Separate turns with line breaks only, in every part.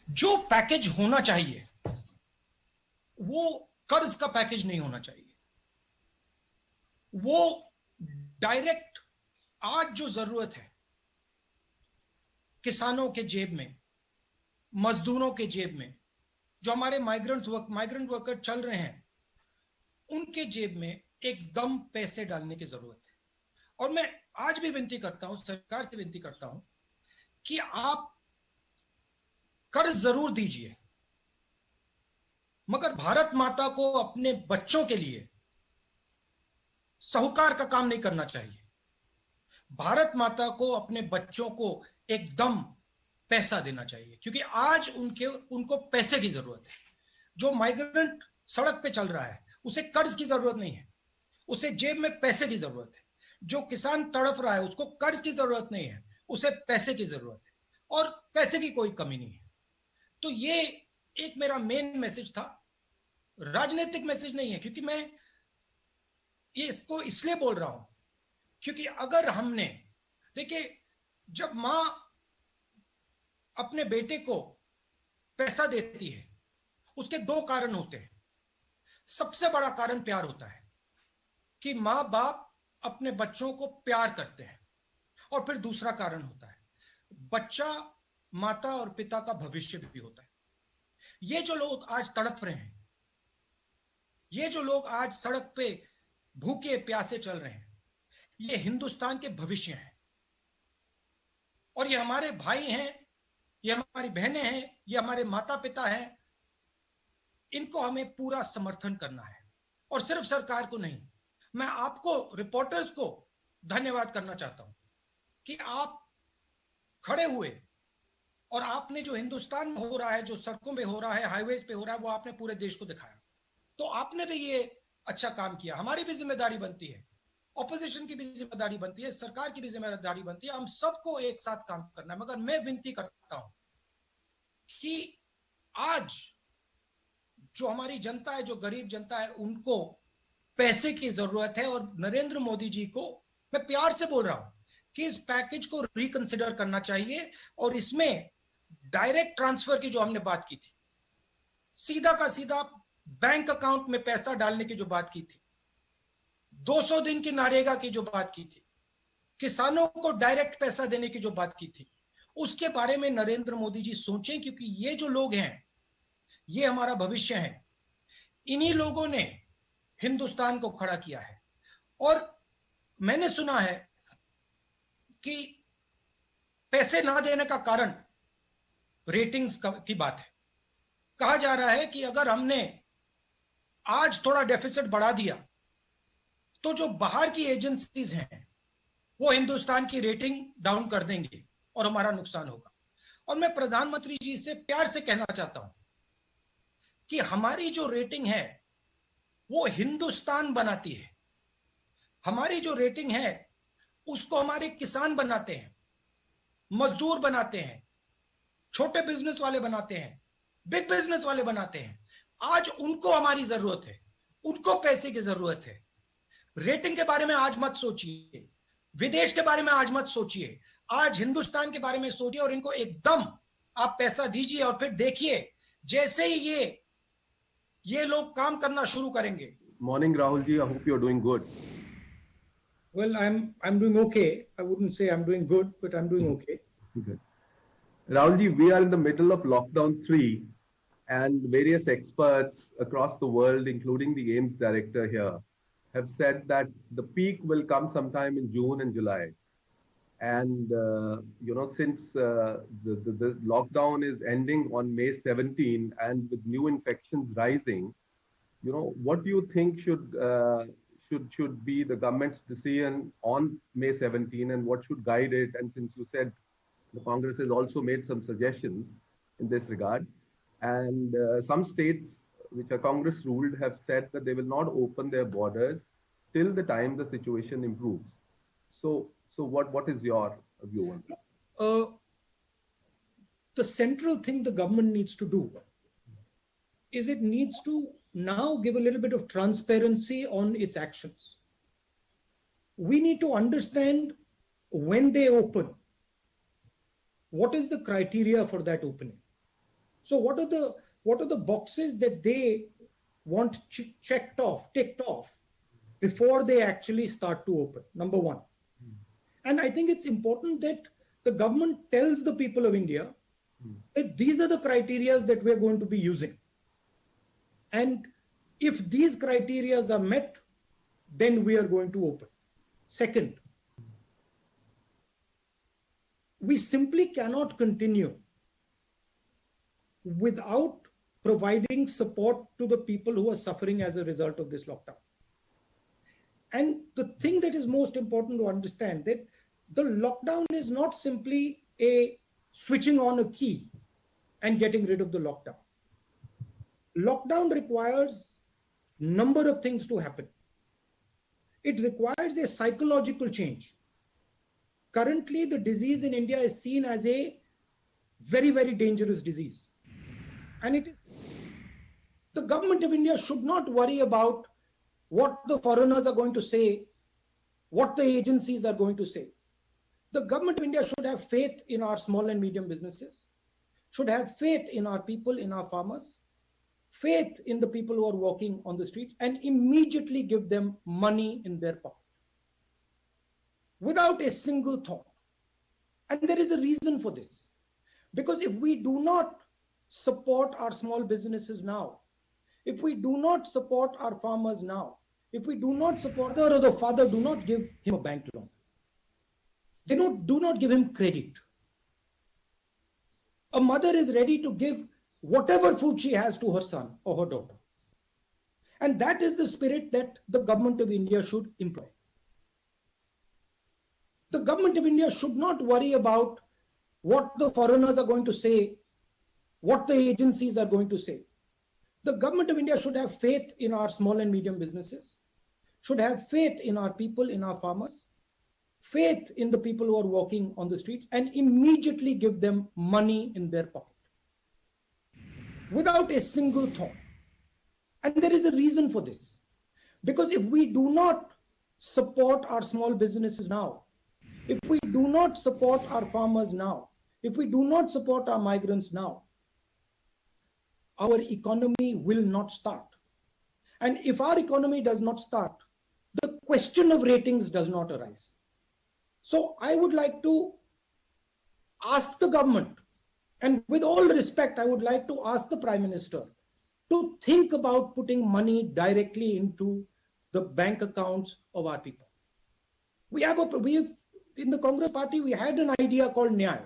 जो पैकेज होना चाहिए वो कर्ज का पैकेज नहीं होना चाहिए। वो डायरेक्ट आज जो जरूरत है किसानों के जेब में, मजदूरों के जेब में, जो हमारे माइग्रेंट वर्कर चल रहे हैं उनके जेब में एकदम पैसे डालने की जरूरत है। और मैं आज भी विनती करता हूं, सरकार से विनती करता हूं कि आप कर्ज जरूर दीजिए, मगर भारत माता को अपने बच्चों के लिए साहूकार का काम नहीं करना चाहिए। भारत माता को अपने बच्चों को एकदम पैसा देना चाहिए, क्योंकि आज उनको पैसे की जरूरत है। जो माइग्रेंट सड़क पे चल रहा है उसे कर्ज की जरूरत नहीं है, उसे जेब में पैसे की जरूरत है। जो किसान तड़फ रहा है उसको कर्ज की जरूरत नहीं है, उसे पैसे की जरूरत है, और पैसे की कोई कमी नहीं है। तो ये एक मेरा मेन मैसेज था, राजनीतिक मैसेज नहीं है, क्योंकि मैं ये इसको इसलिए बोल रहा हूं क्योंकि अगर हमने, देखिए, जब मां अपने बेटे को पैसा देती है उसके दो कारण होते हैं। सबसे बड़ा कारण प्यार होता है कि मां बाप अपने बच्चों को प्यार करते हैं, और फिर दूसरा कारण होता है बच्चा माता और पिता का भविष्य भी होता है। ये जो लोग आज तड़प रहे हैं, ये जो लोग आज सड़क पे भूखे प्यासे चल रहे हैं, ये हिंदुस्तान के भविष्य हैं, और ये हमारे भाई हैं, ये हमारी बहनें हैं, ये हमारे माता पिता हैं। इनको हमें पूरा समर्थन करना है, और सिर्फ सरकार को नहीं, मैं आपको रिपोर्टर्स को धन्यवाद करना चाहता हूं कि आप खड़े हुए और आपने जो हिंदुस्तान में हो रहा है, जो सड़कों पे हो रहा है, हाईवेज पे हो रहा है, वो आपने पूरे देश को दिखाया। तो आपने भी ये अच्छा काम किया। हमारी भी जिम्मेदारी बनती है, ऑपोजिशन की भी जिम्मेदारी बनती है, सरकार की भी जिम्मेदारी बनती है, हम सबको एक साथ काम करना है। मगर मैं विनती करता हूं कि आज जो हमारी जनता है, जो गरीब जनता है, उनको पैसे की जरूरत है, और नरेंद्र मोदी जी को मैं प्यार से बोल रहा हूं कि इस पैकेज को रिकंसिडर करना चाहिए, और इसमें डायरेक्ट ट्रांसफर की जो हमने बात की थी, सीधा का सीधा बैंक अकाउंट में पैसा डालने की जो बात की थी, 200 दिन की नरेगा की जो बात की थी, किसानों को डायरेक्ट पैसा देने की जो बात की थी, उसके बारे में नरेंद्र मोदी जी सोचें, क्योंकि ये जो लोग हैं ये हमारा भविष्य है। इन्हीं लोगों ने हिंदुस्तान को खड़ा किया है। और मैंने सुना है कि पैसे ना देने का कारण रेटिंग्स की बात है। कहा जा रहा है कि अगर हमने आज थोड़ा डेफिसिट बढ़ा दिया तो जो बाहर की एजेंसीज हैं वो हिंदुस्तान की रेटिंग डाउन कर देंगे और हमारा नुकसान होगा। और मैं प्रधानमंत्री जी से प्यार से कहना चाहता हूं कि हमारी जो रेटिंग है वो हिंदुस्तान बनाती है। हमारी जो रेटिंग है उसको हमारे किसान बनाते हैं, मजदूर बनाते हैं, छोटे बिजनेस वाले बनाते हैं, बिग बिजनेस वाले बनाते हैं। आज उनको हमारी जरूरत है, उनको पैसे की जरूरत है। रेटिंग के बारे में आज मत सोचिए, विदेश के बारे में आज मत सोचिए, आज हिंदुस्तान के बारे में सोचिए, और इनको एकदम आप पैसा दीजिए, और फिर देखिए जैसे ही ये लोग काम करना शुरू करेंगे।
Morning, Rahul ji. I hope you're doing good.
Well, I'm doing okay. I wouldn't say I'm doing good, but I'm doing okay.
Good. Rahul ji, we are in the middle of lockdown 3, and various experts across the world, including the AIMS director here, have said that the peak will come sometime in June and July. And since the lockdown is ending on May 17, and with new infections rising, what do you think should be the government's decision on May 17, and what should guide it? And since you said the Congress has also made some suggestions in this regard, and some states which are Congress ruled have said that they will not open their borders till the time the situation improves. So what is your view on that?
The central thing the government needs to do is it needs to now give a little bit of transparency on its actions. We need to understand when they open, what is the criteria for that opening? So what are the boxes that they want checked off, ticked off before they actually start to open? Number one. And I think it's important that the government tells the people of India that these are the criteria that we're going to be using. And if these criteria are met, then we are going to open. Second, we simply cannot continue without providing support to the people who are suffering as a result of this lockdown. And the thing that is most important to understand, that the lockdown is not simply a switching on a key and getting rid of the lockdown. Lockdown requires a number of things to happen. It requires a psychological change. Currently, the disease in India is seen as a very, very dangerous disease. And the government of India should not worry about what the foreigners are going to say, what the agencies are going to say. The government of India should have faith in our small and medium businesses, should have faith in our people, in our farmers, faith in the people who are walking on the streets, and immediately give them money in their pocket without a single thought. And there is a reason for this. Because if we do not support our small businesses now, if we do not support our farmers now, if we do not support the father, do not give him a bank loan. Do not give him credit. A mother is ready to give whatever food she has to her son or her daughter. And that is the spirit that the government of India should employ. The government of India should not worry about what the foreigners are going to say, what the agencies are going to say. The government of India should have faith in our small and medium businesses, should have faith in our people, in our farmers, faith in the people who are walking on the streets, and immediately give them money in their pocket without a single thought. And there is a reason for this. Because if we do not support our small businesses now, if we do not support our farmers now, if we do not support our migrants now, our economy will not start. And if our economy does not start, the question of ratings does not arise. So I would like to ask the government, and with all respect, I would like to ask the Prime Minister to think about putting money directly into the bank accounts of our people. In the Congress party, we had an idea called Nyay.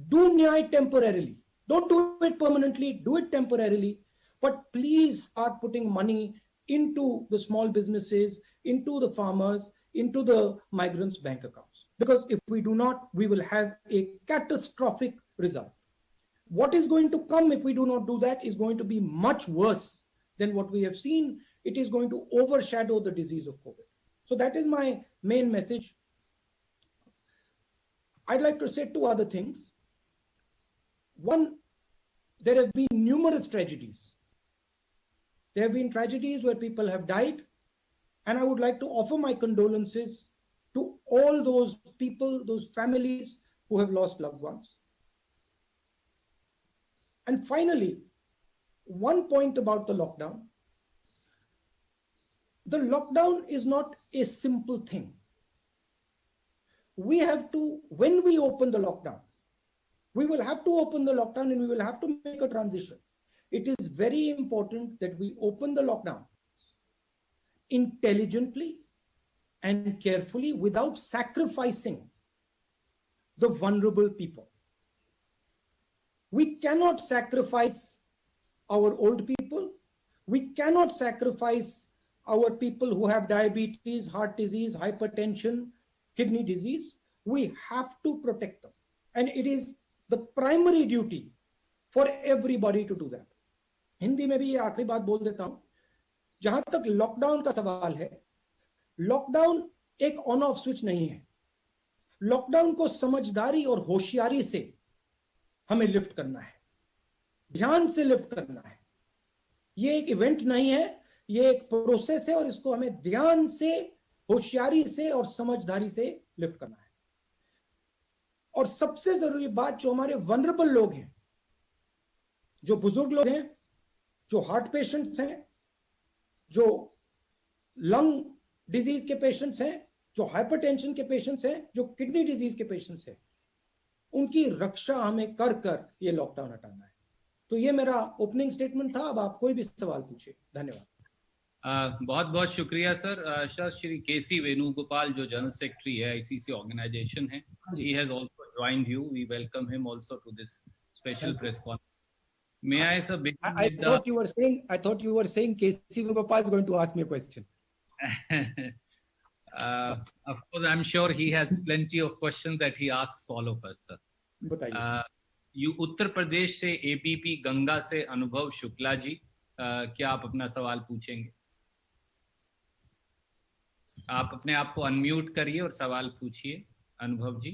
Do Nyay temporarily. Don't do it permanently, do it temporarily, but please start putting money into the small businesses, into the farmers, into the migrants' bank accounts. Because if we do not, we will have a catastrophic result. What is going to come if we do not do that is going to be much worse than what we have seen. It is going to overshadow the disease of COVID. So that is my main message. I'd like to say two other things. One, there have been numerous tragedies. There have been tragedies where people have died, and I would like to offer my condolences to all those people, those families who have lost loved ones. And finally, one point about the lockdown. The lockdown is not a simple thing. We have to, when we open the lockdown, we will have to open the lockdown and we will have to make a transition. It is very important that we open the lockdown intelligently and carefully without sacrificing the vulnerable people. We cannot sacrifice our old people. We cannot sacrifice our people who have diabetes, heart disease, hypertension, kidney disease. We have to protect them. And it is the primary duty for everybody to do that. Hindi में भी ये आखिरी बात बोल देता हूं. जहां तक लॉकडाउन का सवाल है, लॉकडाउन एक ऑन ऑफ स्विच नहीं है. लॉकडाउन को समझदारी और होशियारी से हमें लिफ्ट करना है, ध्यान से लिफ्ट करना है. ये एक इवेंट नहीं है, ये एक प्रोसेस है और इसको हमें ध्यान से, होशियारी से और समझदारी से लिफ्ट करना है. और सबसे जरूरी बात, जो हमारे वनरेबल लोग हैं, जो बुजुर्ग लोग हैं, जो हार्ट पेशेंट्स हैं, जो लंग डिजीज के पेशेंट्स हैं, जो हाइपरटेंशन के पेशेंट्स हैं, जो किडनी डिजीज के पेशेंट्स हैं, उनकी रक्षा हमें कर कर ये लॉकडाउन हटाना है। तो ये मेरा ओपनिंग स्टेटमेंट था। अब आप कोई भी सवाल पूछिए। धन्यवाद।
बहुत बहुत शुक्रिया सर। सर, श्री केसी वेणुगोपाल जो जनरल सेक्रेटरी है आईसीसी ऑर्गेनाइजेशन है, he has also joined you. We welcome him also to this special press conference. May I sir begin
I
with
thought you were saying KC Gopal is going to ask me a question.
Of course, I'm sure he has plenty of questions that he asks all of us, sir.
बताइए।
उत्तर प्रदेश से ABP Ganga से अनुभव शुक्ला जी, क्या आप अपना सवाल पूछेंगे? आप अपने आप को अनम्यूट करिए और सवाल पूछिए, अनुभव जी।